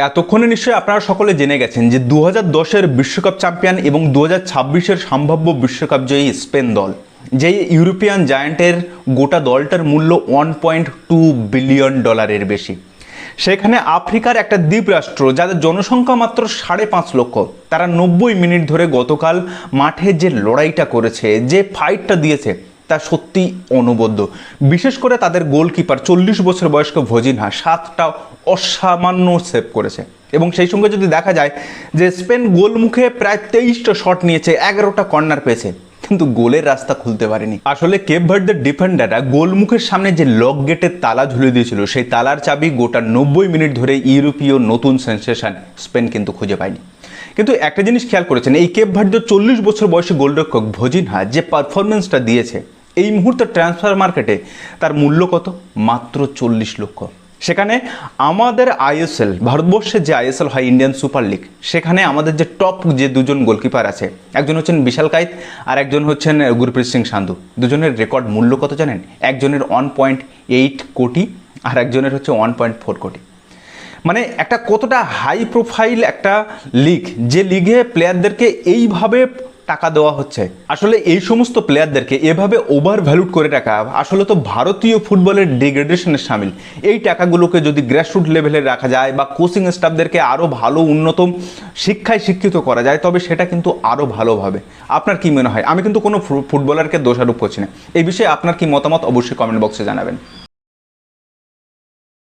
এতক্ষণে নিশ্চয়ই আপনারা সকলে জেনে গেছেন যে 2010-এর বিশ্বকাপ চ্যাম্পিয়ন এবং 2026-এর সম্ভাব্য বিশ্বকাপ জয়ী স্পেন দল, যেই ইউরোপিয়ান জায়ান্টের গোটা দলটার মূল্য $1.2 বিলিয়ন বেশি। সেখানে আফ্রিকার একটা দ্বীপরাষ্ট্র যাদের জনসংখ্যা মাত্র 5.5 লক্ষ, তারা 90 মিনিট ধরে গতকাল মাঠে যে লড়াইটা করেছে, যে ফাইটটা দিয়েছে, তা সত্যি অনবদ্য। বিশেষ করে তাদের গোলকিপার 40 বছর বয়স্ক ভজিনহা 7টা অসামান্য সেভ করেছে। এবং সেই সঙ্গে যদি দেখা যায় যে স্পেন গোলমুখে প্রায় 23টা শট নিয়েছে, 11টা কর্নার পেয়েছে, কিন্তু গোলের রাস্তা খুলতে পারেনি। আসলে কেপ ভার্দের ডিফেন্ডাররা গোলমুখের সামনে যে লক গেটের তালা ঝুলিয়ে দিয়েছিল, সেই তালার চাবি গোটা 90 মিনিট ধরে ইউরোপীয় নতুন সেন্সেশন স্পেন কিন্তু খুঁজে পায়নি। কিন্তু একটা জিনিস খেয়াল করেছেন, এই কেপ ভার্দের 40 বছর বয়সী গোলরক্ষক ভজিনহা যে পারফরমেন্সটা দিয়েছে, এই মুহূর্তে ট্রান্সফার মার্কেটে তার মূল্য কত? মাত্র 40 লক্ষ। সেখানে আমাদের আইএসএল, ভারতবর্ষের যে আইএসএল হয়, ইন্ডিয়ান সুপার লিগ, সেখানে আমাদের যে টপ যে দুজন গোলকিপার আছে, একজন হচ্ছেন বিশাল কায়েত আর একজন হচ্ছেন গুরপ্রীত সিং সান্ধু। দুজনের রেকর্ড মূল্য কত জানেন? একজনের 1.8 কোটি আর একজনের হচ্ছে 1.4 কোটি। মানে একটা কতটা হাই প্রোফাইল একটা লিগ, যে লিগে প্লেয়ারদেরকে এইভাবে টাকা দেওয়া হচ্ছে। আসলে এই সমস্ত প্লেয়ারদেরকে এভাবে ওভার ভ্যালুড করে রাখা আসলে তো ভারতীয় ফুটবলের ডিগ্রেডেশনের সামিল। এই টাকাগুলোকে যদি গ্রাসরুট লেভেলে রাখা যায় বা কোচিং স্টাফদেরকে আরও ভালো উন্নত শিক্ষায় শিক্ষিত করা যায়, তবে সেটা কিন্তু আরও ভালোভাবে। আপনার কি মনে হয়? আমি কিন্তু কোনো ফুটবলারকে দোষারোপ করছি না। এই বিষয়ে আপনার কি মতামত অবশ্যই কমেন্ট বক্সে জানাবেন।